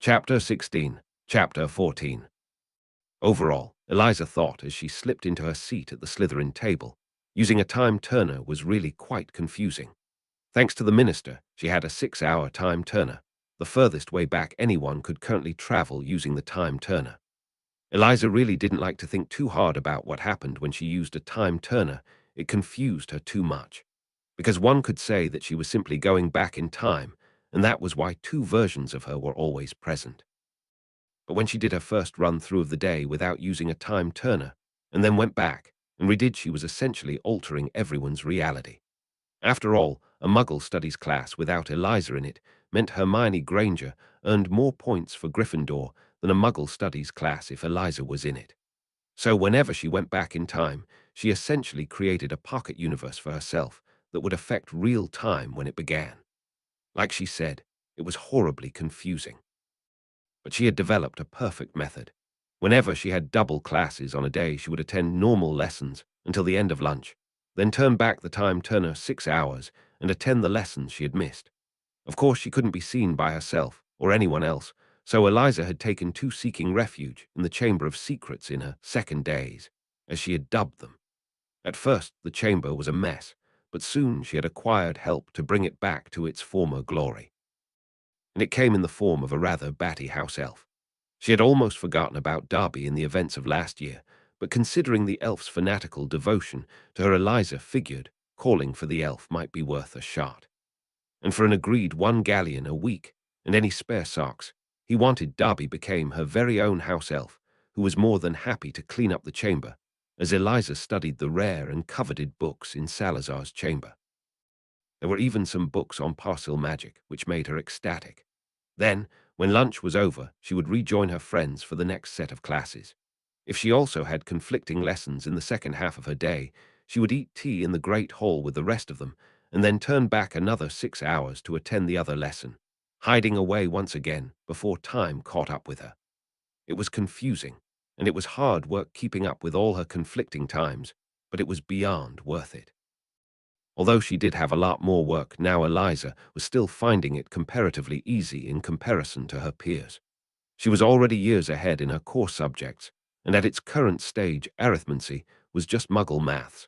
Chapter 16. Chapter 14. Overall, Eliza thought as she slipped into her seat at the Slytherin table, using a time turner was really quite confusing. Thanks to the minister, she had a 6-hour time turner, the furthest way back anyone could currently travel using the time turner. Eliza really didn't like to think too hard about what happened when she used a time turner. It confused her too much. Because one could say that she was simply going back in time, and that was why two versions of her were always present. But when she did her first run-through of the day without using a time turner, and then went back and redid, she was essentially altering everyone's reality. After all, a Muggle studies class without Eliza in it meant Hermione Granger earned more points for Gryffindor than a Muggle studies class if Eliza was in it. So whenever she went back in time, she essentially created a pocket universe for herself that would affect real time when it began. Like she said, it was horribly confusing. But she had developed a perfect method. Whenever she had double classes on a day, she would attend normal lessons until the end of lunch, then turn back the time turner 6 hours and attend the lessons she had missed. Of course, she couldn't be seen by herself or anyone else, so Eliza had taken to seeking refuge in the Chamber of Secrets in her second days, as she had dubbed them. At first, the chamber was a mess, but soon she had acquired help to bring it back to its former glory. And it came in the form of a rather batty house elf. She had almost forgotten about Darby in the events of last year, but considering the elf's fanatical devotion to her, Eliza figured calling for the elf might be worth a shot. And for an agreed 1 galleon a week and any spare socks, he wanted Darby became her very own house elf, who was more than happy to clean up the chamber, as Eliza studied the rare and coveted books in Salazar's chamber. There were even some books on parcel magic, which made her ecstatic. Then, when lunch was over, she would rejoin her friends for the next set of classes. If she also had conflicting lessons in the second half of her day, she would eat tea in the great hall with the rest of them, and then turn back another 6 hours to attend the other lesson, hiding away once again before time caught up with her. It was confusing, and it was hard work keeping up with all her conflicting times, but it was beyond worth it. Although she did have a lot more work now, Eliza was still finding it comparatively easy in comparison to her peers. She was already years ahead in her core subjects, and at its current stage, arithmancy was just Muggle maths.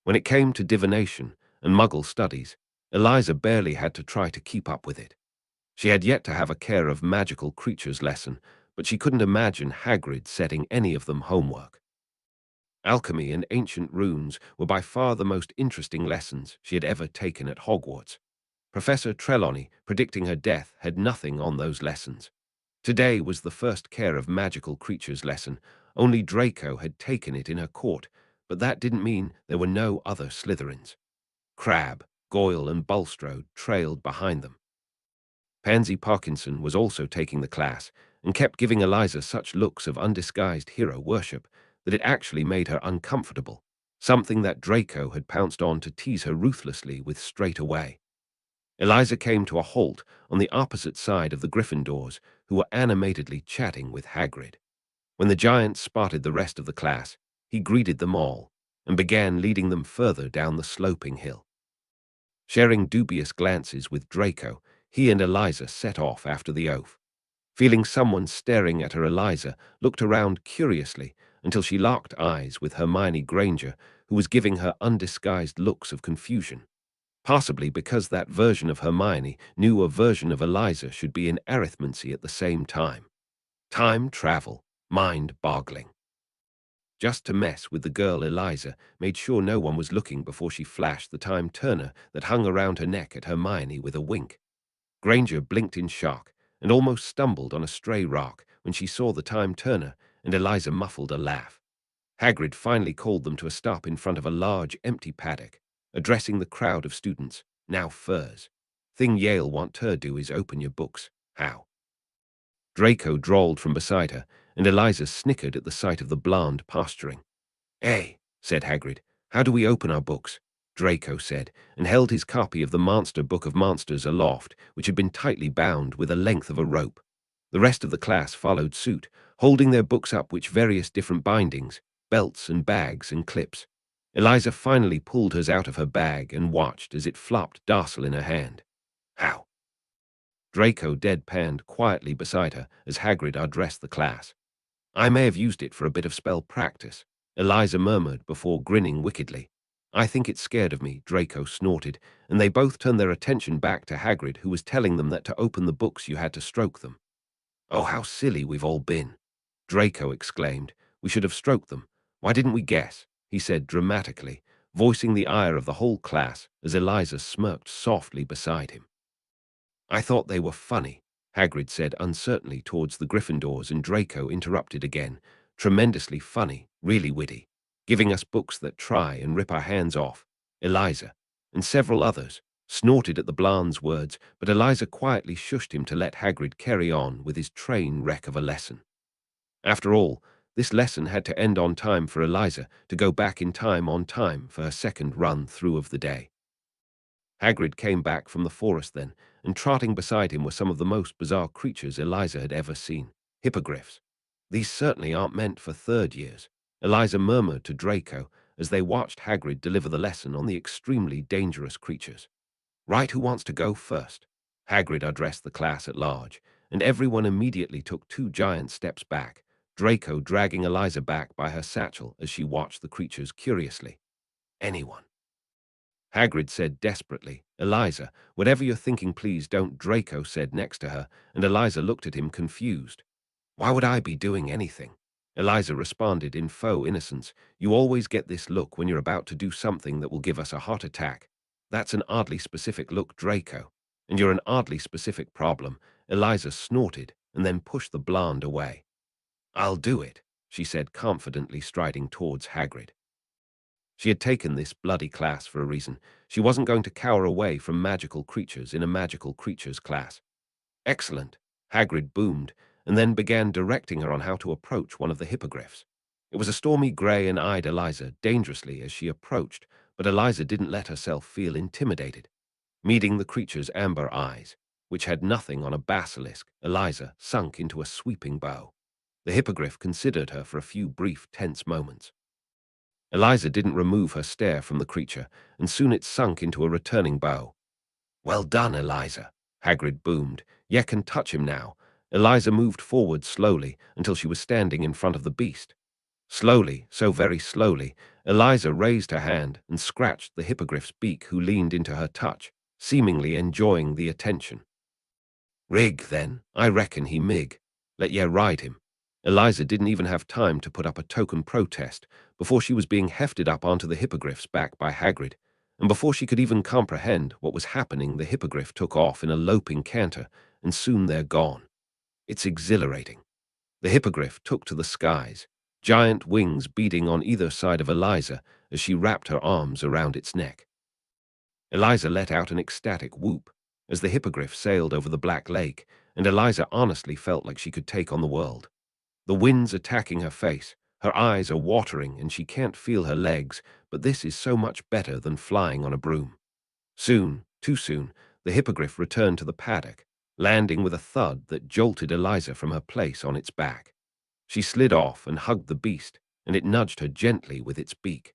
When it came to divination and Muggle studies, Eliza barely had to try to keep up with it. She had yet to have a care of magical creatures lesson, but she couldn't imagine Hagrid setting any of them homework. Alchemy and ancient runes were by far the most interesting lessons she had ever taken at Hogwarts. Professor Trelawney, predicting her death, had nothing on those lessons. Today was the first care of magical creatures lesson. Only Draco had taken it in her court, but that didn't mean there were no other Slytherins. Crabbe, Goyle, and Bulstrode trailed behind them. Pansy Parkinson was also taking the class and kept giving Eliza such looks of undisguised hero worship that it actually made her uncomfortable, something that Draco had pounced on to tease her ruthlessly with straight away. Eliza came to a halt on the opposite side of the Gryffindors, who were animatedly chatting with Hagrid. When the giant spotted the rest of the class, he greeted them all and began leading them further down the sloping hill. Sharing dubious glances with Draco, he and Eliza set off after the oath. Feeling someone staring at her, Eliza looked around curiously until she locked eyes with Hermione Granger, who was giving her undisguised looks of confusion. Possibly because that version of Hermione knew a version of Eliza should be in arithmancy at the same time. Time travel, mind-boggling. Just to mess with the girl, Eliza made sure no one was looking before she flashed the time turner that hung around her neck at Hermione with a wink. Granger blinked in shock and almost stumbled on a stray rock when she saw the time turner, and Eliza muffled a laugh. Hagrid finally called them to a stop in front of a large, empty paddock, addressing the crowd of students, now furs. "Thing Yale want her do is open your books. How?" Draco drawled from beside her, and Eliza snickered at the sight of the blonde posturing. "Eh," said Hagrid, "how do we open our books?" Draco said, and held his copy of the Monster Book of Monsters aloft, which had been tightly bound with a length of a rope. The rest of the class followed suit, holding their books up with various different bindings, belts and bags and clips. Eliza finally pulled hers out of her bag and watched as it flopped docile in her hand. "How?" Draco deadpanned quietly beside her as Hagrid addressed the class. I may have used it for a bit of spell practice, Eliza murmured before grinning wickedly. I think it's scared of me, Draco snorted, and they both turned their attention back to Hagrid, who was telling them that to open the books you had to stroke them. Oh, how silly we've all been, Draco exclaimed. We should have stroked them. Why didn't we guess? He said dramatically, voicing the ire of the whole class as Eliza smirked softly beside him. I thought they were funny, Hagrid said uncertainly towards the Gryffindors, and Draco interrupted again. Tremendously funny, really witty, giving us books that try and rip our hands off. Eliza, and several others, snorted at the Blan's words, but Eliza quietly shushed him to let Hagrid carry on with his train wreck of a lesson. After all, this lesson had to end on time for Eliza to go back in time on time for her second run through of the day. Hagrid came back from the forest then, and trotting beside him were some of the most bizarre creatures Eliza had ever seen. Hippogriffs. These certainly aren't meant for third years, Eliza murmured to Draco as they watched Hagrid deliver the lesson on the extremely dangerous creatures. Right, who wants to go first? Hagrid addressed the class at large, and everyone immediately took 2 giant steps back, Draco dragging Eliza back by her satchel as she watched the creatures curiously. Anyone? Hagrid said desperately. Eliza, whatever you're thinking, please don't, Draco said next to her, and Eliza looked at him confused. Why would I be doing anything? Eliza responded in faux innocence. You always get this look when you're about to do something that will give us a heart attack. That's an oddly specific look, Draco. And you're an oddly specific problem. Eliza snorted and then pushed the blonde away. I'll do it, she said confidently, striding towards Hagrid. She had taken this bloody class for a reason. She wasn't going to cower away from magical creatures in a magical creatures class. Excellent, Hagrid boomed, and then began directing her on how to approach one of the hippogriffs. It was a stormy grey and eyed Eliza dangerously as she approached, but Eliza didn't let herself feel intimidated. Meeting the creature's amber eyes, which had nothing on a basilisk, Eliza sunk into a sweeping bow. The hippogriff considered her for a few brief, tense moments. Eliza didn't remove her stare from the creature, and soon it sunk into a returning bow. Well done, Eliza, Hagrid boomed. You can touch him now. Eliza moved forward slowly until she was standing in front of the beast. Slowly, so very slowly, Eliza raised her hand and scratched the hippogriff's beak, who leaned into her touch, seemingly enjoying the attention. Rig, then. I reckon he mig. Let ye ride him. Eliza didn't even have time to put up a token protest before she was being hefted up onto the hippogriff's back by Hagrid, and before she could even comprehend what was happening, the hippogriff took off in a loping canter, and soon they're gone. It's exhilarating. The hippogriff took to the skies, giant wings beating on either side of Eliza as she wrapped her arms around its neck. Eliza let out an ecstatic whoop as the hippogriff sailed over the Black Lake, and Eliza honestly felt like she could take on the world. The wind's attacking her face, her eyes are watering, and she can't feel her legs, but this is so much better than flying on a broom. Soon, too soon, the hippogriff returned to the paddock, landing with a thud that jolted Eliza from her place on its back. She slid off and hugged the beast, and it nudged her gently with its beak.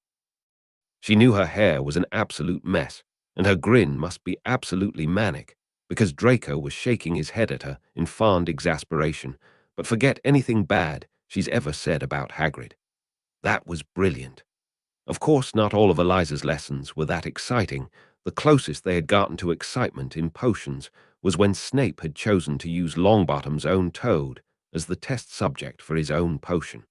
She knew her hair was an absolute mess, and her grin must be absolutely manic, because Draco was shaking his head at her in fond exasperation, but forget anything bad she's ever said about Hagrid. That was brilliant. Of course, not all of Eliza's lessons were that exciting. The closest they had gotten to excitement in potions was when Snape had chosen to use Longbottom's own toad as the test subject for his own potion.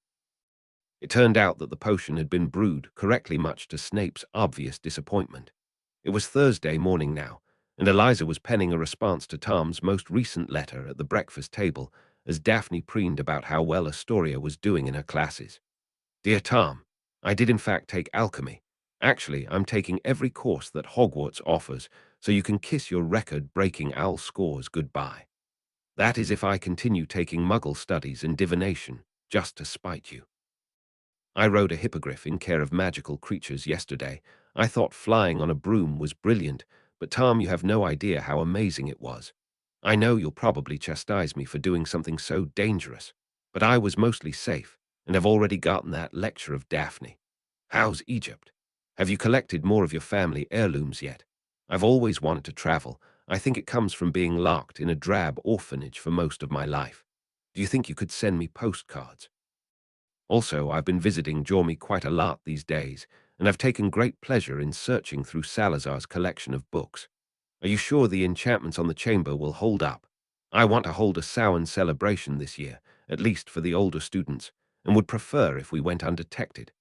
It turned out that the potion had been brewed correctly, much to Snape's obvious disappointment. It was Thursday morning now, and Eliza was penning a response to Tom's most recent letter at the breakfast table as Daphne preened about how well Astoria was doing in her classes. Dear Tom, I did in fact take alchemy. Actually, I'm taking every course that Hogwarts offers, so you can kiss your record-breaking owl scores goodbye. That is if I continue taking Muggle studies and divination, just to spite you. I rode a hippogriff in care of magical creatures yesterday. I thought flying on a broom was brilliant, but Tom, you have no idea how amazing it was. I know you'll probably chastise me for doing something so dangerous, but I was mostly safe, and have already gotten that lecture of Daphne. How's Egypt? Have you collected more of your family heirlooms yet? I've always wanted to travel. I think it comes from being locked in a drab orphanage for most of my life. Do you think you could send me postcards? Also, I've been visiting Jormy quite a lot these days, and I've taken great pleasure in searching through Salazar's collection of books. Are you sure the enchantments on the chamber will hold up? I want to hold a Samhain celebration this year, at least for the older students, and would prefer if we went undetected.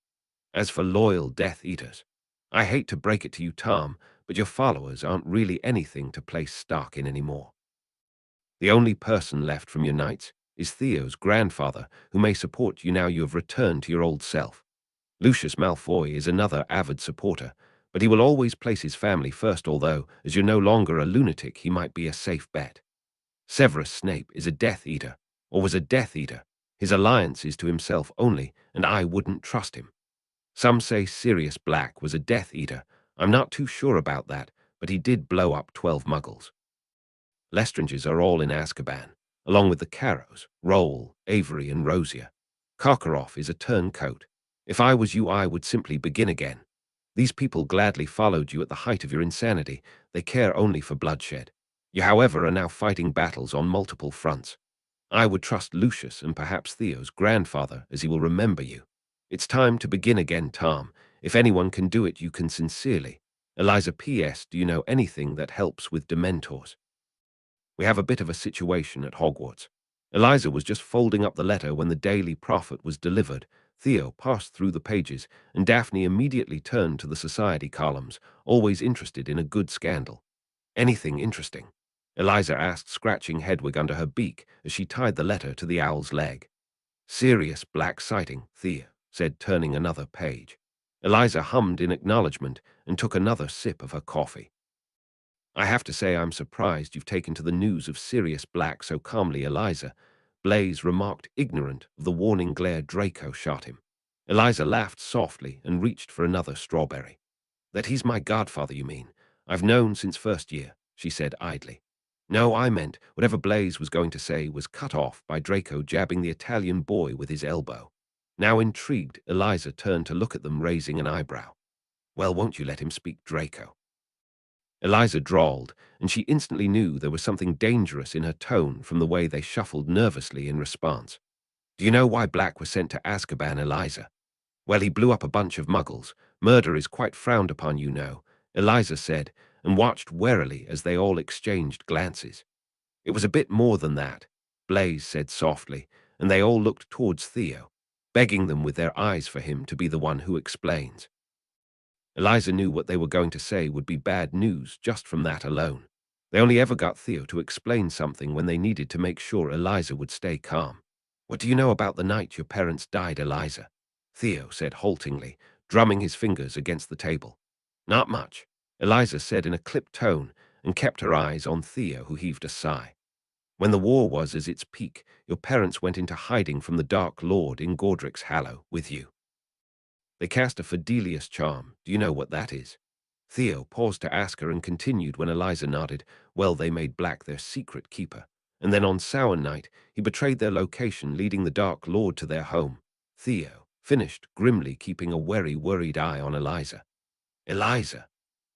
As for loyal Death Eaters, I hate to break it to you, Tom, but your followers aren't really anything to place stock in anymore. The only person left from your knights is Theo's grandfather, who may support you now you have returned to your old self. Lucius Malfoy is another avid supporter, but he will always place his family first, although, as you're no longer a lunatic, he might be a safe bet. Severus Snape is a Death Eater, or was a Death Eater. His alliance is to himself only, and I wouldn't trust him. Some say Sirius Black was a Death Eater. I'm not too sure about that, but he did blow up 12 muggles. Lestranges are all in Azkaban, along with the Carrows, Roll, Avery, and Rosier. Karkaroff is a turncoat. If I was you, I would simply begin again. These people gladly followed you at the height of your insanity. They care only for bloodshed. You, however, are now fighting battles on multiple fronts. I would trust Lucius and perhaps Theo's grandfather, as he will remember you. It's time to begin again, Tom. If anyone can do it, you can sincerely. Eliza P.S. Do you know anything that helps with Dementors? We have a bit of a situation at Hogwarts. Eliza was just folding up the letter when the Daily Prophet was delivered. Theo passed through the pages, and Daphne immediately turned to the society columns, always interested in a good scandal. Anything interesting? Eliza asked, scratching Hedwig under her beak as she tied the letter to the owl's leg. Sirius Black sighting, Theo said, turning another page. Eliza hummed in acknowledgement and took another sip of her coffee. I have to say I'm surprised you've taken to the news of Sirius Black so calmly, Eliza. Blaise remarked, ignorant of the warning glare Draco shot him. Eliza laughed softly and reached for another strawberry. That he's my godfather, you mean? I've known since first year, she said idly. No, I meant whatever Blaise was going to say was cut off by Draco jabbing the Italian boy with his elbow. Now intrigued, Eliza turned to look at them, raising an eyebrow. Well, won't you let him speak, Draco? Eliza drawled, and she instantly knew there was something dangerous in her tone from the way they shuffled nervously in response. Do you know why Black was sent to Azkaban, Eliza? Well, he blew up a bunch of muggles. Murder is quite frowned upon, you know, Eliza said, and watched warily as they all exchanged glances. It was a bit more than that, Blaise said softly, and they all looked towards Theo, begging them with their eyes for him to be the one who explains. Eliza knew what they were going to say would be bad news just from that alone. They only ever got Theo to explain something when they needed to make sure Eliza would stay calm. What do you know about the night your parents died, Eliza? Theo said haltingly, drumming his fingers against the table. Not much, Eliza said in a clipped tone, and kept her eyes on Theo, who heaved a sigh. When the war was at its peak, your parents went into hiding from the Dark Lord in Godric's Hallow with you. They cast a Fidelius charm. Do you know what that is? Theo paused to ask her and continued when Eliza nodded. Well, they made Black their secret keeper. And then on Samhain night, he betrayed their location, leading the Dark Lord to their home. Theo finished, grimly keeping a wary, worried eye on Eliza. Eliza,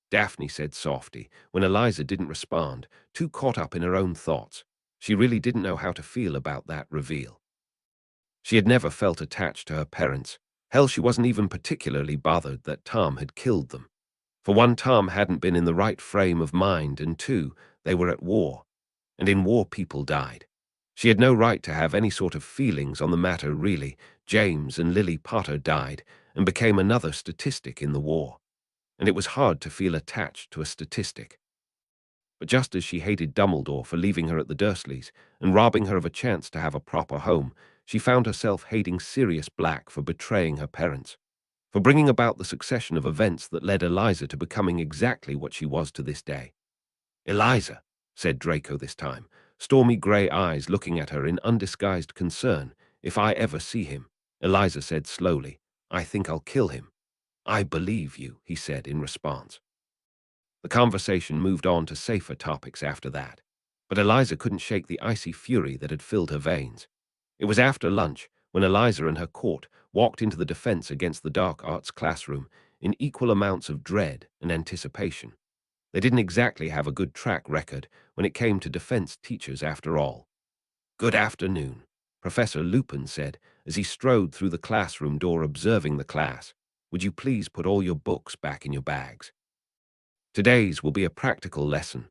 Daphne said softly, when Eliza didn't respond, too caught up in her own thoughts. She really didn't know how to feel about that reveal. She had never felt attached to her parents. Hell, she wasn't even particularly bothered that Tom had killed them. For one, Tom hadn't been in the right frame of mind, and two, they were at war. And in war, people died. She had no right to have any sort of feelings on the matter, really. James and Lily Potter died and became another statistic in the war. And it was hard to feel attached to a statistic. But just as she hated Dumbledore for leaving her at the Dursleys and robbing her of a chance to have a proper home, she found herself hating Sirius Black for betraying her parents, for bringing about the succession of events that led Eliza to becoming exactly what she was to this day. Eliza, said Draco this time, stormy grey eyes looking at her in undisguised concern. If I ever see him, Eliza said slowly, I think I'll kill him. I believe you, he said in response. The conversation moved on to safer topics after that, but Eliza couldn't shake the icy fury that had filled her veins. It was after lunch when Eliza and her court walked into the Defense Against the Dark Arts classroom in equal amounts of dread and anticipation. They didn't exactly have a good track record when it came to defense teachers after all. "Good afternoon," Professor Lupin said as he strode through the classroom door observing the class. "Would you please put all your books back in your bags? Today's will be a practical lesson."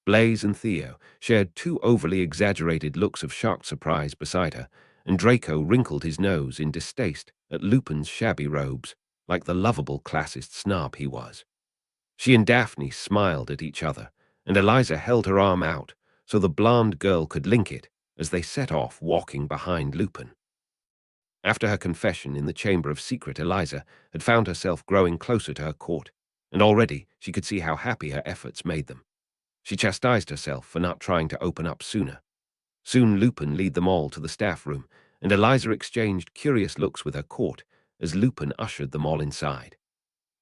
Blaze and Theo shared two overly exaggerated looks of shocked surprise beside her, and Draco wrinkled his nose in distaste at Lupin's shabby robes, like the lovable classist snob he was. She and Daphne smiled at each other, and Eliza held her arm out so the blonde girl could link it as they set off walking behind Lupin. After her confession in the Chamber of Secret, Eliza had found herself growing closer to her court, and already she could see how happy her efforts made them. She chastised herself for not trying to open up sooner. Soon Lupin led them all to the staff room, and Eliza exchanged curious looks with her court as Lupin ushered them all inside.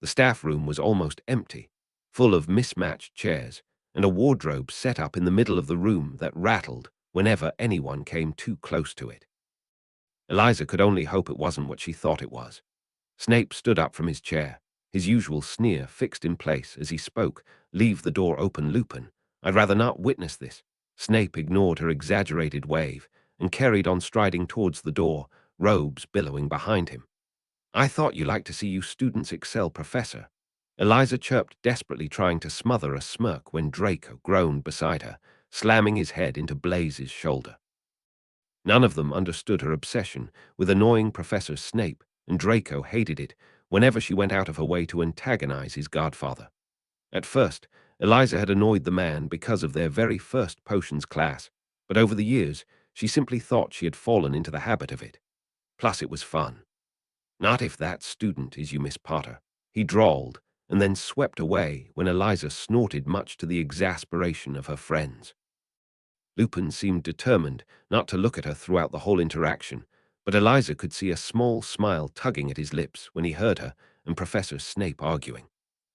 The staff room was almost empty, full of mismatched chairs, and a wardrobe set up in the middle of the room that rattled whenever anyone came too close to it. Eliza could only hope it wasn't what she thought it was. Snape stood up from his chair, his usual sneer fixed in place as he spoke. "Leave the door open, Lupin. I'd rather not witness this." Snape ignored her exaggerated wave and carried on striding towards the door, robes billowing behind him. "I thought you liked to see you students excel, Professor." Eliza chirped, desperately trying to smother a smirk when Draco groaned beside her, slamming his head into Blaze's shoulder. None of them understood her obsession with annoying Professor Snape, and Draco hated it whenever she went out of her way to antagonize his godfather. At first, Eliza had annoyed the man because of their very first potions class, but over the years, she simply thought she had fallen into the habit of it. Plus, it was fun. "Not if that student is you, Miss Potter," he drawled, and then swept away when Eliza snorted, much to the exasperation of her friends. Lupin seemed determined not to look at her throughout the whole interaction, but Eliza could see a small smile tugging at his lips when he heard her and Professor Snape arguing.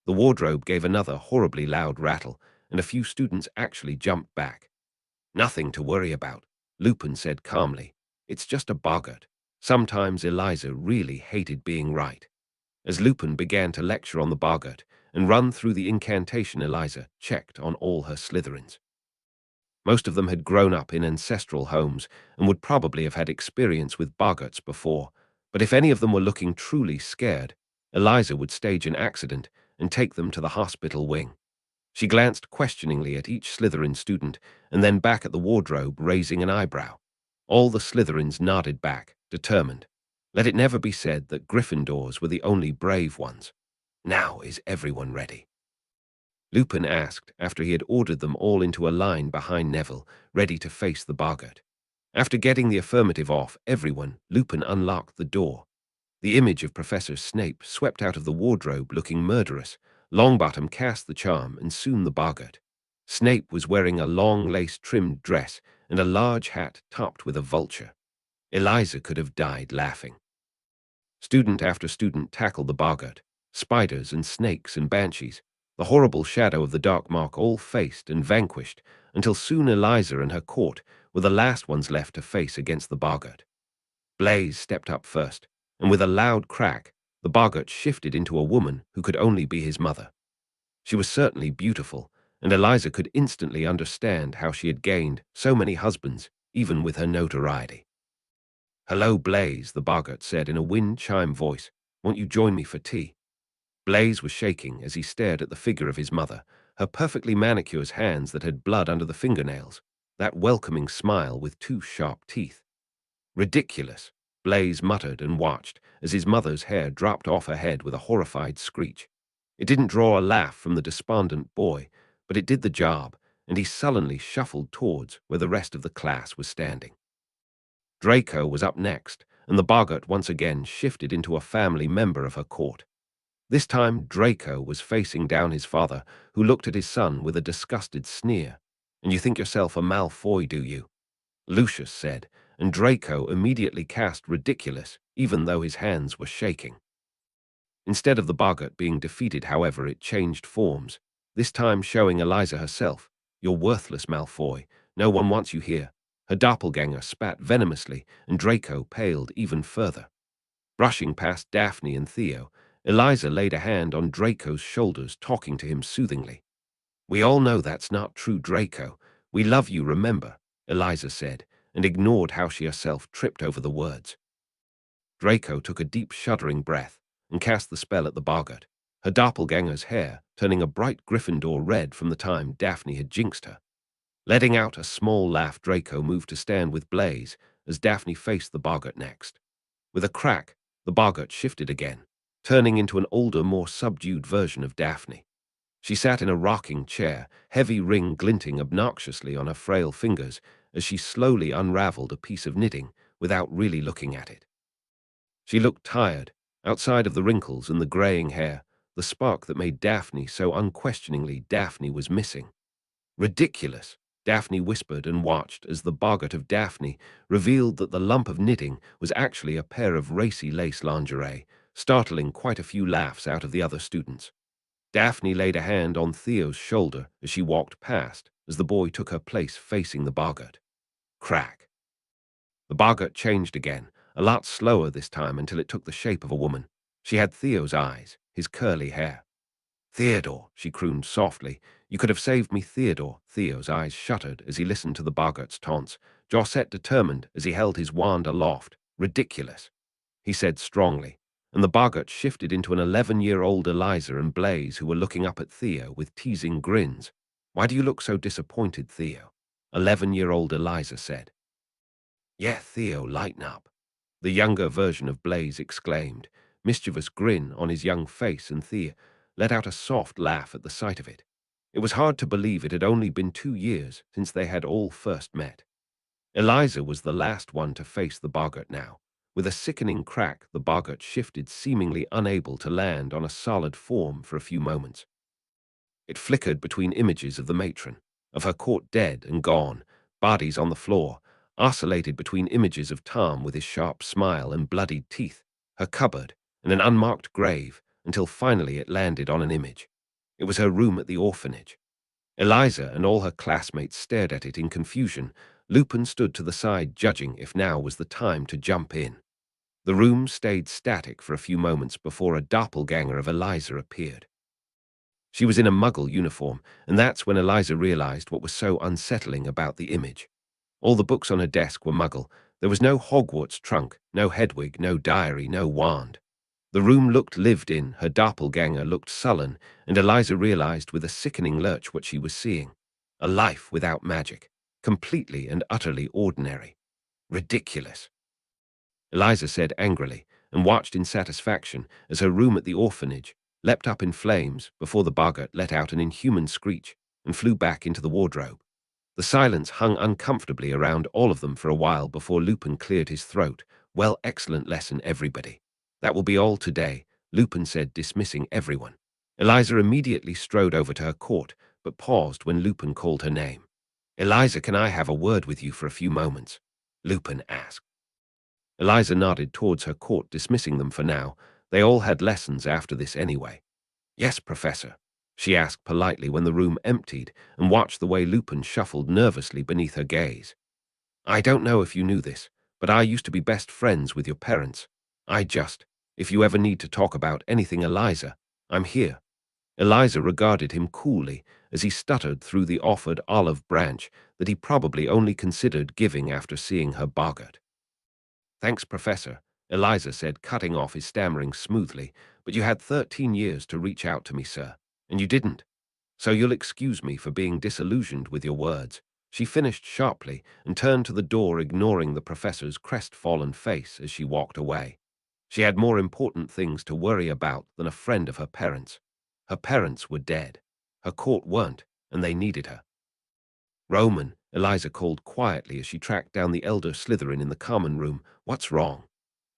The wardrobe gave another horribly loud rattle, and a few students actually jumped back. "Nothing to worry about," Lupin said calmly. "It's just a boggart." Sometimes Eliza really hated being right. As Lupin began to lecture on the boggart and run through the incantation, Eliza checked on all her Slytherins. Most of them had grown up in ancestral homes and would probably have had experience with boggarts before, but if any of them were looking truly scared, Eliza would stage an accident and take them to the hospital wing. She glanced questioningly at each Slytherin student and then back at the wardrobe, raising an eyebrow. All the Slytherins nodded back, determined. Let it never be said that Gryffindors were the only brave ones. "Now is everyone ready?" Lupin asked after he had ordered them all into a line behind Neville, ready to face the boggart. After getting the affirmative off everyone, Lupin unlocked the door. The image of Professor Snape swept out of the wardrobe looking murderous. Longbottom cast the charm, and soon the boggart. Snape was wearing a long lace-trimmed dress and a large hat topped with a vulture. Eliza could have died laughing. Student after student tackled the boggart, spiders and snakes and banshees, the horrible shadow of the dark mark, all faced and vanquished, until soon Eliza and her court were the last ones left to face against the boggart. Blaze stepped up first, and with a loud crack, the boggart shifted into a woman who could only be his mother. She was certainly beautiful, and Eliza could instantly understand how she had gained so many husbands, even with her notoriety. "Hello, Blaze," the boggart said in a wind-chime voice. "Won't you join me for tea?" Blaze was shaking as he stared at the figure of his mother, her perfectly manicured hands that had blood under the fingernails, that welcoming smile with two sharp teeth. "Ridiculous," Blaze muttered and watched as his mother's hair dropped off her head with a horrified screech. It didn't draw a laugh from the despondent boy, but it did the job, and he sullenly shuffled towards where the rest of the class was standing. Draco was up next, and the boggart once again shifted into a family member of her court. This time Draco was facing down his father, who looked at his son with a disgusted sneer. "And you think yourself a Malfoy, do you?" Lucius said, and Draco immediately cast Ridiculous, even though his hands were shaking. Instead of the boggart being defeated, however, it changed forms, this time showing Eliza herself. "You're worthless, Malfoy. No one wants you here." Her doppelganger spat venomously, and Draco paled even further. Brushing past Daphne and Theo, Eliza laid a hand on Draco's shoulders, talking to him soothingly. We all know that's not true, Draco. We love you, remember, Eliza said, and ignored how she herself tripped over the words. Draco took a deep shuddering breath and cast the spell at the boggart, her doppelganger's hair turning a bright Gryffindor red from the time Daphne had jinxed her. Letting out a small laugh, Draco moved to stand with Blaze as Daphne faced the boggart next. With a crack, the boggart shifted again, turning into an older, more subdued version of Daphne. She sat in a rocking chair, heavy ring glinting obnoxiously on her frail fingers as she slowly unraveled a piece of knitting without really looking at it. She looked tired. Outside of the wrinkles and the graying hair, the spark that made Daphne so unquestioningly Daphne was missing. Ridiculous, Daphne whispered and watched as the boggart of Daphne revealed that the lump of knitting was actually a pair of racy lace lingerie, startling quite a few laughs out of the other students. Daphne laid a hand on Theo's shoulder as she walked past, as the boy took her place facing the boggart. Crack. The boggart changed again, a lot slower this time until it took the shape of a woman. She had Theo's eyes, his curly hair. Theodore, she crooned softly. You could have saved me, Theodore. Theo's eyes shuttered as he listened to the boggart's taunts, jaw set determined as he held his wand aloft. Ridiculous, he said strongly, and the boggart shifted into an 11-year-old Eliza and Blaze who were looking up at Theo with teasing grins. Why do you look so disappointed, Theo? 11-year-old Eliza said. Yeah, Theo, lighten up, the younger version of Blaze exclaimed, mischievous grin on his young face, and Theo let out a soft laugh at the sight of it. It was hard to believe it had only been 2 years since they had all first met. Eliza was the last one to face the boggart now. With a sickening crack, the boggart shifted, seemingly unable to land on a solid form for a few moments. It flickered between images of the matron, of her court dead and gone, bodies on the floor, oscillated between images of Tom with his sharp smile and bloodied teeth, her cupboard, and an unmarked grave, until finally it landed on an image. It was her room at the orphanage. Eliza and all her classmates stared at it in confusion. Lupin stood to the side, judging if now was the time to jump in. The room stayed static for a few moments before a doppelganger of Eliza appeared. She was in a Muggle uniform, and that's when Eliza realized what was so unsettling about the image. All the books on her desk were Muggle. There was no Hogwarts trunk, no Hedwig, no diary, no wand. The room looked lived in, her doppelganger looked sullen, and Eliza realized with a sickening lurch what she was seeing. A life without magic, completely and utterly ordinary. Ridiculous, Eliza said angrily, and watched in satisfaction as her room at the orphanage leapt up in flames before the boggart let out an inhuman screech and flew back into the wardrobe. The silence hung uncomfortably around all of them for a while before Lupin cleared his throat. Well, excellent lesson, everybody. That will be all today, Lupin said, dismissing everyone. Eliza immediately strode over to her court, but paused when Lupin called her name. Eliza, can I have a word with you for a few moments? Lupin asked. Eliza nodded towards her court, dismissing them for now. They all had lessons after this anyway. Yes, Professor, she asked politely when the room emptied and watched the way Lupin shuffled nervously beneath her gaze. I don't know if you knew this, but I used to be best friends with your parents. If you ever need to talk about anything, Eliza, I'm here. Eliza regarded him coolly as he stuttered through the offered olive branch that he probably only considered giving after seeing her boggart. Thanks, Professor, Eliza said, cutting off his stammering smoothly, but you had 13 years to reach out to me, sir, and you didn't. So you'll excuse me for being disillusioned with your words. She finished sharply and turned to the door, ignoring the professor's crestfallen face as she walked away. She had more important things to worry about than a friend of her parents. Her parents were dead. Her court weren't, and they needed her. Roman, Eliza called quietly as she tracked down the elder Slytherin in the common room. What's wrong?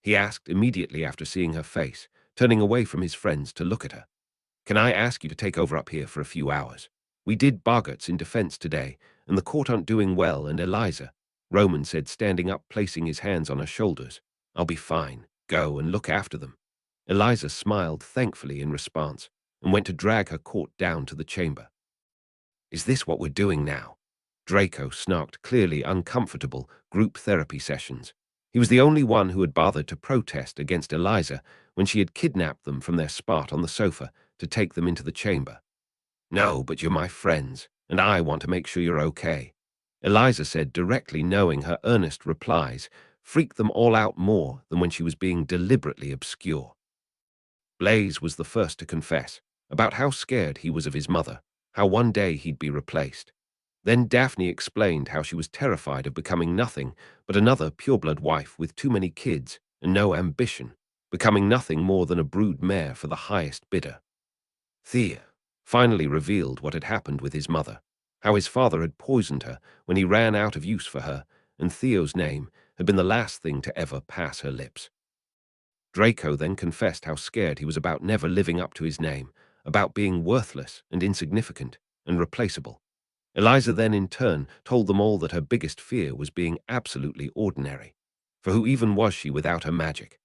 He asked immediately after seeing her face, turning away from his friends to look at her. Can I ask you to take over up here for a few hours? We did boggarts in defense today, and the court aren't doing well, and Eliza, Roman said, standing up, placing his hands on her shoulders. I'll be fine. Go and look after them. Eliza smiled thankfully in response and went to drag her court down to the chamber. Is this what we're doing now? Draco snarked, clearly uncomfortable. Group therapy sessions. He was the only one who had bothered to protest against Eliza when she had kidnapped them from their spot on the sofa to take them into the chamber. No, but you're my friends, and I want to make sure you're okay, Eliza said directly, knowing her earnest replies freaked them all out more than when she was being deliberately obscure. Blaze was the first to confess about how scared he was of his mother, how one day he'd be replaced. Then Daphne explained how she was terrified of becoming nothing but another pureblood wife with too many kids and no ambition, becoming nothing more than a brood mare for the highest bidder. Thea finally revealed what had happened with his mother, how his father had poisoned her when he ran out of use for her, and Theo's name had been the last thing to ever pass her lips. Draco then confessed how scared he was about never living up to his name, about being worthless and insignificant and replaceable. Eliza then in turn told them all that her biggest fear was being absolutely ordinary. For who even was she without her magic?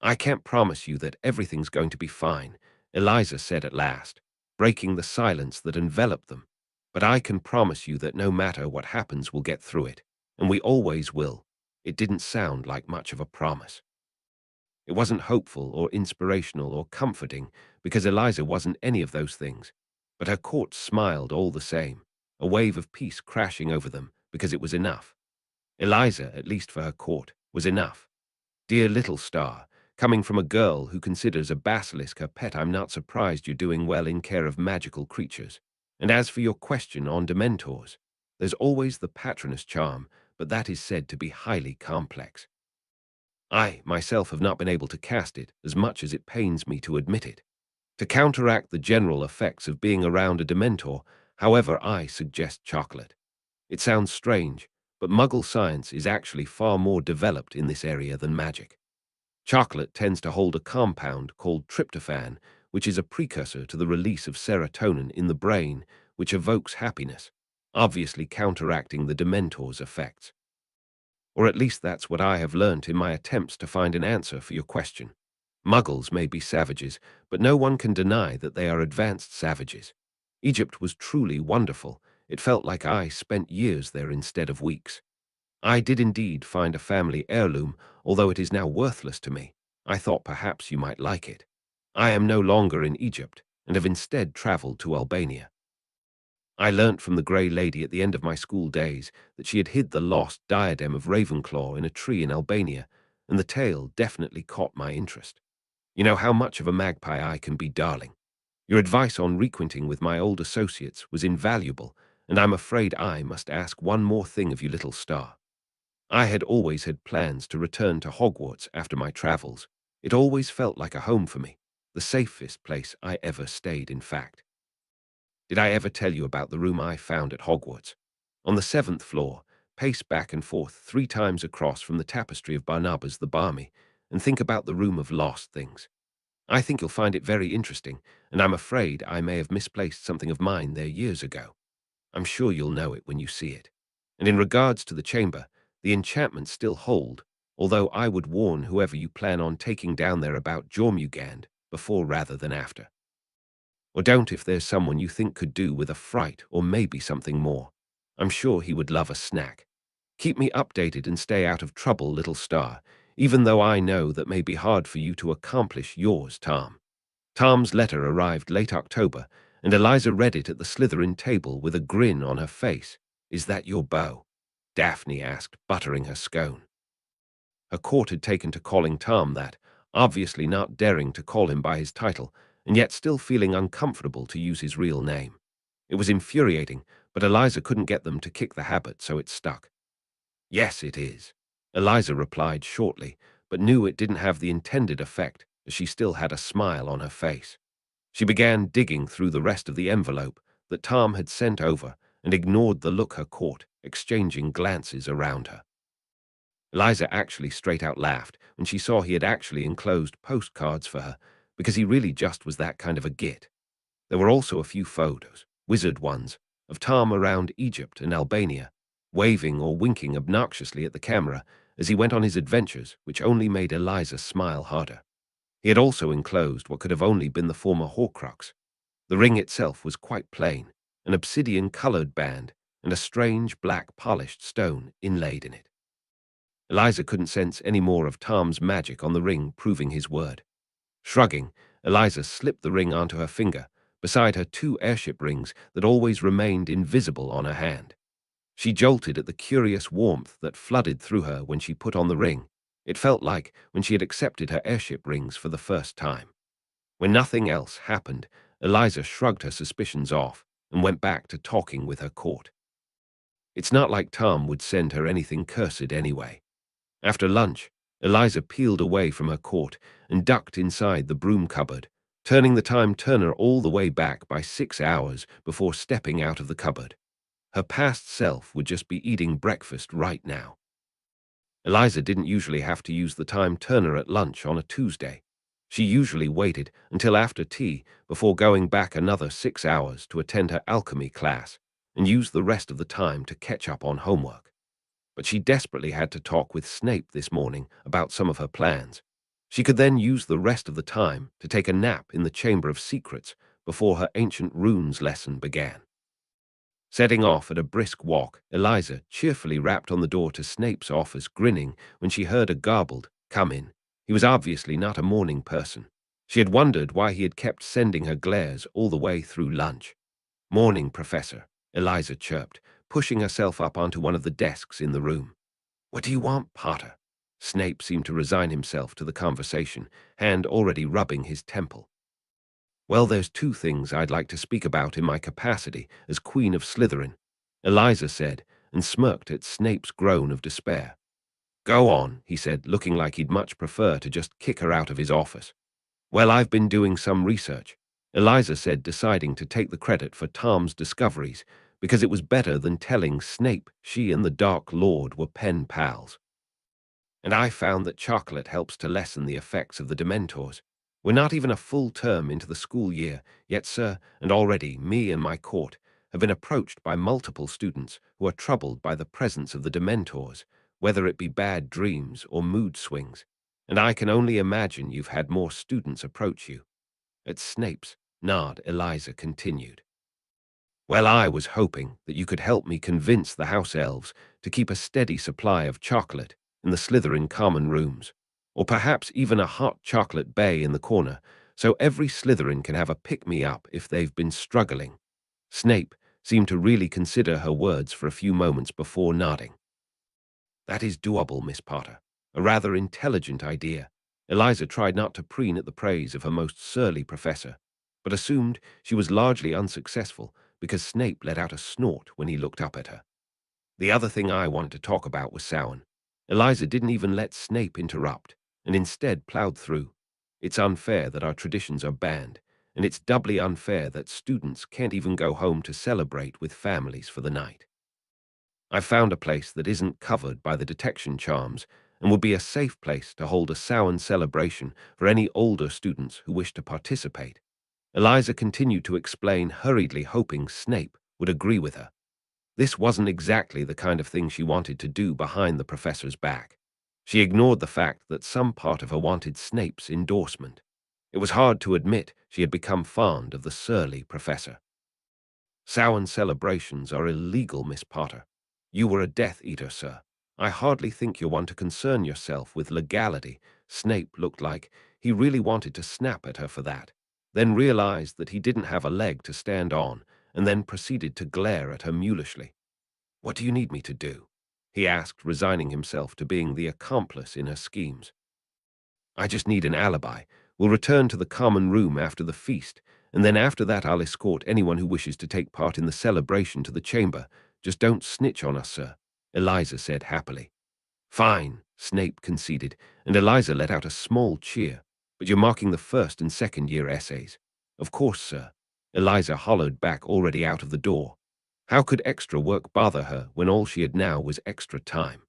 I can't promise you that everything's going to be fine, Eliza said at last, breaking the silence that enveloped them. But I can promise you that no matter what happens, we'll get through it, and we always will. It didn't sound like much of a promise. It wasn't hopeful or inspirational or comforting, because Eliza wasn't any of those things. But her court smiled all the same, a wave of peace crashing over them, because it was enough. Eliza, at least for her court, was enough. Dear little star, coming from a girl who considers a basilisk her pet, I'm not surprised you're doing well in care of magical creatures. And as for your question on dementors, there's always the patronus charm, but that is said to be highly complex. I, myself, have not been able to cast it, as much as it pains me to admit it. To counteract the general effects of being around a dementor, however, I suggest chocolate. It sounds strange, but Muggle science is actually far more developed in this area than magic. Chocolate tends to hold a compound called tryptophan, which is a precursor to the release of serotonin in the brain, which evokes happiness, obviously counteracting the dementor's effects. Or at least that's what I have learnt in my attempts to find an answer for your question. Muggles may be savages, but no one can deny that they are advanced savages. Egypt was truly wonderful. It felt like I spent years there instead of weeks. I did indeed find a family heirloom, although it is now worthless to me. I thought perhaps you might like it. I am no longer in Egypt, and have instead traveled to Albania. I learnt from the Grey Lady at the end of my school days that she had hid the lost diadem of Ravenclaw in a tree in Albania, and the tale definitely caught my interest. You know how much of a magpie I can be, darling. Your advice on requinting with my old associates was invaluable, and I'm afraid I must ask one more thing of you, little star. I had always had plans to return to Hogwarts after my travels. It always felt like a home for me, the safest place I ever stayed, in fact. Did I ever tell you about the room I found at Hogwarts? On the 7th floor, pace back and forth 3 times across from the tapestry of Barnabas the Barmy, and think about the room of lost things. I think you'll find it very interesting, and I'm afraid I may have misplaced something of mine there years ago. I'm sure you'll know it when you see it. And in regards to the chamber, the enchantments still hold, although I would warn whoever you plan on taking down there about Jormungand before rather than after. Or don't if there's someone you think could do with a fright or maybe something more. I'm sure he would love a snack. Keep me updated and stay out of trouble, little star, even though I know that may be hard for you to accomplish yours, Tom. Tom's letter arrived late October, and Eliza read it at the Slytherin table with a grin on her face. Is that your beau? Daphne asked, buttering her scone. Her court had taken to calling Tom that, obviously not daring to call him by his title, and yet still feeling uncomfortable to use his real name. It was infuriating, but Eliza couldn't get them to kick the habit, so it stuck. Yes, it is, Eliza replied shortly, but knew it didn't have the intended effect, as she still had a smile on her face. She began digging through the rest of the envelope that Tom had sent over and ignored the look her caught, exchanging glances around her. Eliza actually straight out laughed when she saw he had actually enclosed postcards for her, because he really just was that kind of a git. There were also a few photos, wizard ones, of Tom around Egypt and Albania, waving or winking obnoxiously at the camera as he went on his adventures, which only made Eliza smile harder. He had also enclosed what could have only been the former Horcrux. The ring itself was quite plain, an obsidian-colored band, and a strange black polished stone inlaid in it. Eliza couldn't sense any more of Tom's magic on the ring proving his word. Shrugging, Eliza slipped the ring onto her finger, beside her two airship rings that always remained invisible on her hand. She jolted at the curious warmth that flooded through her when she put on the ring. It felt like when she had accepted her airship rings for the first time. When nothing else happened, Eliza shrugged her suspicions off and went back to talking with her court. It's not like Tom would send her anything cursed anyway. After lunch, Eliza peeled away from her court and ducked inside the broom cupboard, turning the time turner all the way back by 6 hours before stepping out of the cupboard. Her past self would just be eating breakfast right now. Eliza didn't usually have to use the time turner at lunch on a Tuesday. She usually waited until after tea before going back another 6 hours to attend her alchemy class and use the rest of the time to catch up on homework. But she desperately had to talk with Snape this morning about some of her plans. She could then use the rest of the time to take a nap in the Chamber of Secrets before her ancient runes lesson began. Setting off at a brisk walk, Eliza cheerfully rapped on the door to Snape's office, grinning when she heard a garbled, "Come in." He was obviously not a morning person. She had wondered why he had kept sending her glares all the way through lunch. "Morning, Professor," Eliza chirped, pushing herself up onto one of the desks in the room. "What do you want, Potter?" Snape seemed to resign himself to the conversation, hand already rubbing his temple. "Well, there's two things I'd like to speak about in my capacity as Queen of Slytherin," Eliza said, and smirked at Snape's groan of despair. "Go on," he said, looking like he'd much prefer to just kick her out of his office. "Well, I've been doing some research," Eliza said, deciding to take the credit for Tom's discoveries, because it was better than telling Snape she and the Dark Lord were pen pals. "And I found that chocolate helps to lessen the effects of the Dementors. We're not even a full term into the school year, yet, sir, and already me and my court have been approached by multiple students who are troubled by the presence of the Dementors, whether it be bad dreams or mood swings, and I can only imagine you've had more students approach you." At Snape's nod, Eliza continued. "Well, I was hoping that you could help me convince the house elves to keep a steady supply of chocolate in the Slytherin common rooms, or perhaps even a hot chocolate bay in the corner, so every Slytherin can have a pick-me-up if they've been struggling." Snape seemed to really consider her words for a few moments before nodding. "That is doable, Miss Potter. A rather intelligent idea." Eliza tried not to preen at the praise of her most surly professor, but assumed she was largely unsuccessful because Snape let out a snort when he looked up at her. "The other thing I wanted to talk about was Samhain." Eliza didn't even let Snape interrupt, and instead plowed through. "It's unfair that our traditions are banned, and it's doubly unfair that students can't even go home to celebrate with families for the night. I've found a place that isn't covered by the detection charms and would be a safe place to hold a Samhain celebration for any older students who wish to participate." Eliza continued to explain, hurriedly hoping Snape would agree with her. This wasn't exactly the kind of thing she wanted to do behind the professor's back. She ignored the fact that some part of her wanted Snape's endorsement. It was hard to admit she had become fond of the surly professor. "Samhain celebrations are illegal, Miss Potter. You were a Death Eater, sir. I hardly think you're one to concern yourself with legality." Snape looked like he really wanted to snap at her for that, then realized that he didn't have a leg to stand on, and then proceeded to glare at her mulishly. "What do you need me to do?" he asked, resigning himself to being the accomplice in her schemes. "I just need an alibi. We'll return to the common room after the feast, and then after that I'll escort anyone who wishes to take part in the celebration to the chamber. Just don't snitch on us, sir," Eliza said happily. "Fine," Snape conceded, and Eliza let out a small cheer. "But you're marking the first and second year essays." "Of course, sir." Eliza hollowed back, already out of the door. How could extra work bother her when all she had now was extra time?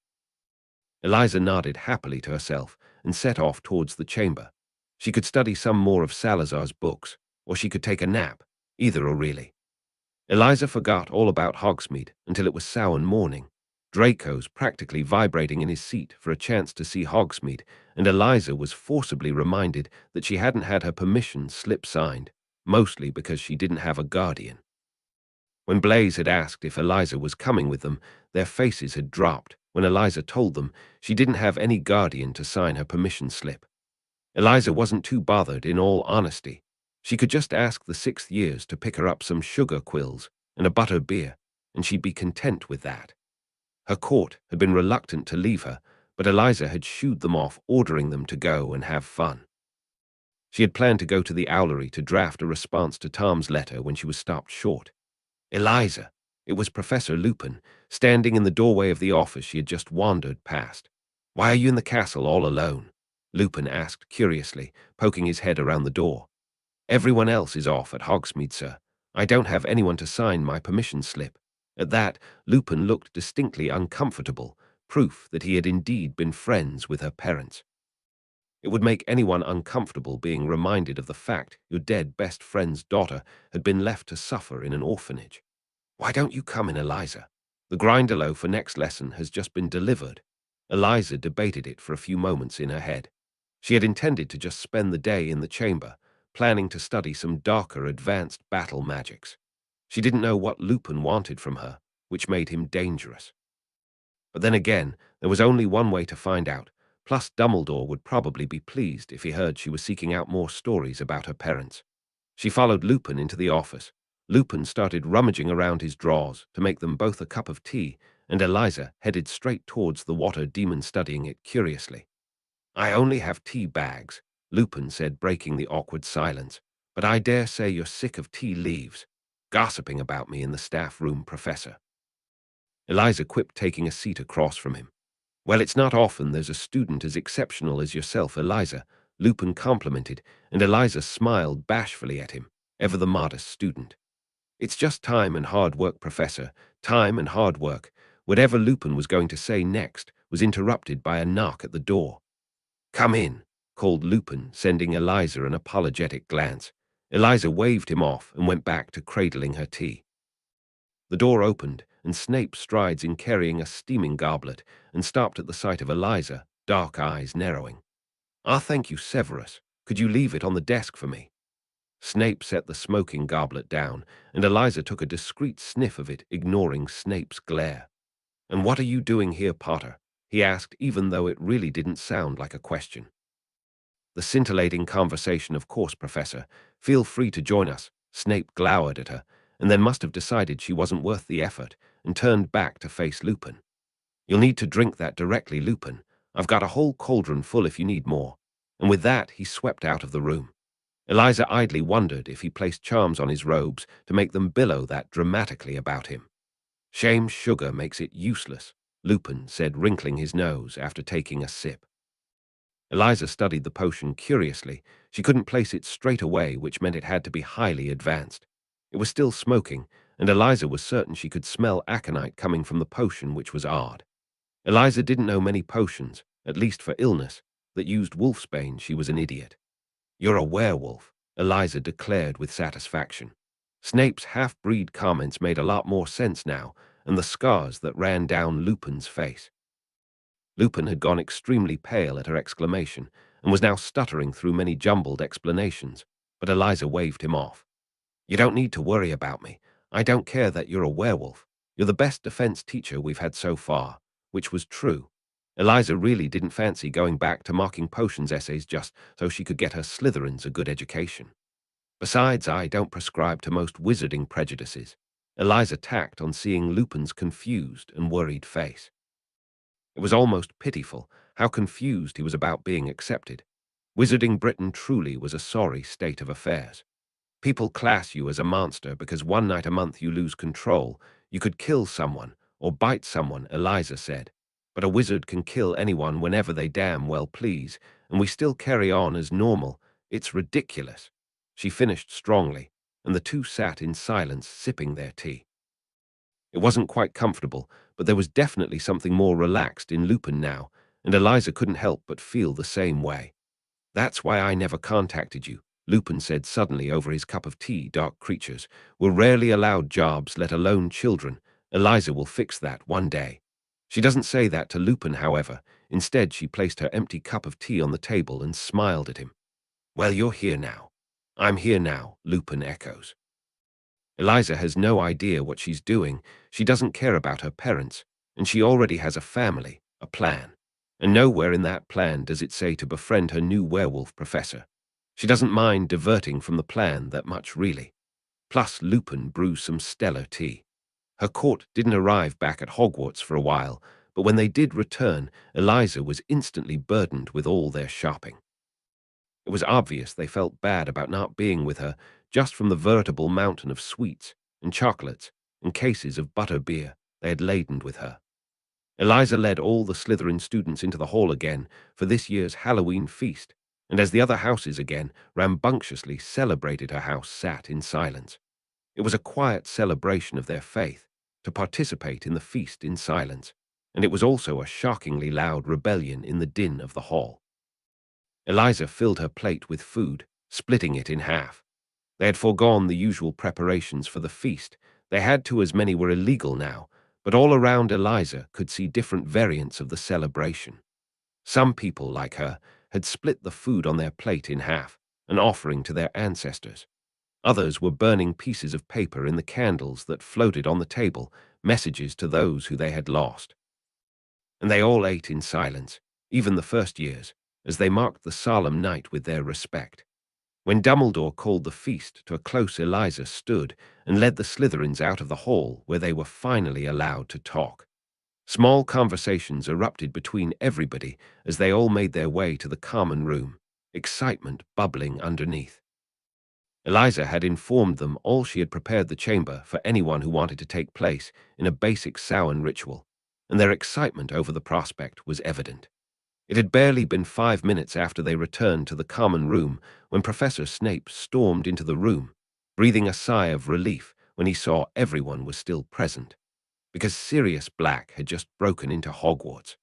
Eliza nodded happily to herself and set off towards the chamber. She could study some more of Salazar's books, or she could take a nap, either or really. Eliza forgot all about Hogsmeade until it was Samhain morning. Draco's practically vibrating in his seat for a chance to see Hogsmeade, and Eliza was forcibly reminded that she hadn't had her permission slip signed, mostly because she didn't have a guardian. When Blaise had asked if Eliza was coming with them, their faces had dropped when Eliza told them she didn't have any guardian to sign her permission slip. Eliza wasn't too bothered, in all honesty. She could just ask the sixth years to pick her up some sugar quills and a butter beer, and she'd be content with that. Her court had been reluctant to leave her, but Eliza had shooed them off, ordering them to go and have fun. She had planned to go to the owlery to draft a response to Tom's letter when she was stopped short. Eliza! It was Professor Lupin, standing in the doorway of the office she had just wandered past. Why are you in the castle all alone? Lupin asked curiously, poking his head around the door. Everyone else is off at Hogsmeade, sir. I don't have anyone to sign my permission slip. At that, Lupin looked distinctly uncomfortable, proof that he had indeed been friends with her parents. It would make anyone uncomfortable being reminded of the fact your dead best friend's daughter had been left to suffer in an orphanage. Why don't you come in, Eliza? The grinderlow for next lesson has just been delivered. Eliza debated it for a few moments in her head. She had intended to just spend the day in the chamber, planning to study some darker advanced battle magics. She didn't know what Lupin wanted from her, which made him dangerous. But then again, there was only one way to find out, plus Dumbledore would probably be pleased if he heard she was seeking out more stories about her parents. She followed Lupin into the office. Lupin started rummaging around his drawers to make them both a cup of tea, and Eliza headed straight towards the water demon, studying it curiously. I only have tea bags, Lupin said, breaking the awkward silence, but I dare say you're sick of tea leaves. Gossiping about me in the staff room, Professor. Eliza quipped, taking a seat across from him. Well, it's not often there's a student as exceptional as yourself, Eliza, Lupin complimented, and Eliza smiled bashfully at him, ever the modest student. It's just time and hard work, Professor, time and hard work. Whatever Lupin was going to say next was interrupted by a knock at the door. Come in, called Lupin, sending Eliza an apologetic glance. Eliza waved him off and went back to cradling her tea. The door opened, and Snape strides in carrying a steaming goblet and stopped at the sight of Eliza, dark eyes narrowing. Ah, thank you, Severus. Could you leave it on the desk for me? Snape set the smoking goblet down, and Eliza took a discreet sniff of it, ignoring Snape's glare. And what are you doing here, Potter? He asked, even though it really didn't sound like a question. The scintillating conversation, of course, Professor. Feel free to join us. Snape glowered at her, and then must have decided she wasn't worth the effort, and turned back to face Lupin. You'll need to drink that directly, Lupin. I've got a whole cauldron full if you need more. And with that, he swept out of the room. Eliza idly wondered if he placed charms on his robes to make them billow that dramatically about him. Shame sugar makes it useless, Lupin said, wrinkling his nose after taking a sip. Eliza studied the potion curiously. She couldn't place it straight away, which meant it had to be highly advanced. It was still smoking, and Eliza was certain she could smell aconite coming from the potion, which was odd. Eliza didn't know many potions, at least for illness, that used wolfsbane. She was an idiot. You're a werewolf, Eliza declared with satisfaction. Snape's half-breed comments made a lot more sense now, and the scars that ran down Lupin's face. Lupin had gone extremely pale at her exclamation, and was now stuttering through many jumbled explanations, but Eliza waved him off. You don't need to worry about me. I don't care that you're a werewolf. You're the best defense teacher we've had so far, which was true. Eliza really didn't fancy going back to mocking potions essays just so she could get her Slytherins a good education. Besides, I don't prescribe to most wizarding prejudices. Eliza tacked on, seeing Lupin's confused and worried face. It was almost pitiful how confused he was about being accepted. Wizarding Britain truly was a sorry state of affairs. People class you as a monster because one night a month you lose control. You could kill someone or bite someone, Eliza said. But a wizard can kill anyone whenever they damn well please, and we still carry on as normal. It's ridiculous. She finished strongly, and the two sat in silence, sipping their tea. It wasn't quite comfortable, but there was definitely something more relaxed in Lupin now, and Eliza couldn't help but feel the same way. That's why I never contacted you, Lupin said suddenly over his cup of tea. Dark creatures were rarely allowed jobs, let alone children. Eliza will fix that one day. She doesn't say that to Lupin, however. Instead, she placed her empty cup of tea on the table and smiled at him. Well, you're here now. I'm here now, Lupin echoes. Eliza has no idea what she's doing. She doesn't care about her parents, and she already has a family, a plan. And nowhere in that plan does it say to befriend her new werewolf professor. She doesn't mind diverting from the plan that much, really. Plus, Lupin brews some stellar tea. Her court didn't arrive back at Hogwarts for a while, but when they did return, Eliza was instantly burdened with all their shopping. It was obvious they felt bad about not being with her just from the veritable mountain of sweets and chocolates and cases of butter beer they had laden with her. Eliza led all the Slytherin students into the hall again for this year's Halloween feast, and as the other houses again rambunctiously celebrated, her house sat in silence. It was a quiet celebration of their faith to participate in the feast in silence, and it was also a shockingly loud rebellion in the din of the hall. Eliza filled her plate with food, splitting it in half. They had foregone the usual preparations for the feast. They had to, as many were illegal now, but all around Eliza could see different variants of the celebration. Some people, like her, had split the food on their plate in half, an offering to their ancestors. Others were burning pieces of paper in the candles that floated on the table, messages to those who they had lost. And they all ate in silence, even the first years, as they marked the solemn night with their respect. When Dumbledore called the feast to a close, Eliza stood and led the Slytherins out of the hall where they were finally allowed to talk. Small conversations erupted between everybody as they all made their way to the common room, excitement bubbling underneath. Eliza had informed them all she had prepared the chamber for anyone who wanted to take place in a basic Samhain ritual, and their excitement over the prospect was evident. It had barely been 5 minutes after they returned to the common room when Professor Snape stormed into the room, breathing a sigh of relief when he saw everyone was still present, because Sirius Black had just broken into Hogwarts.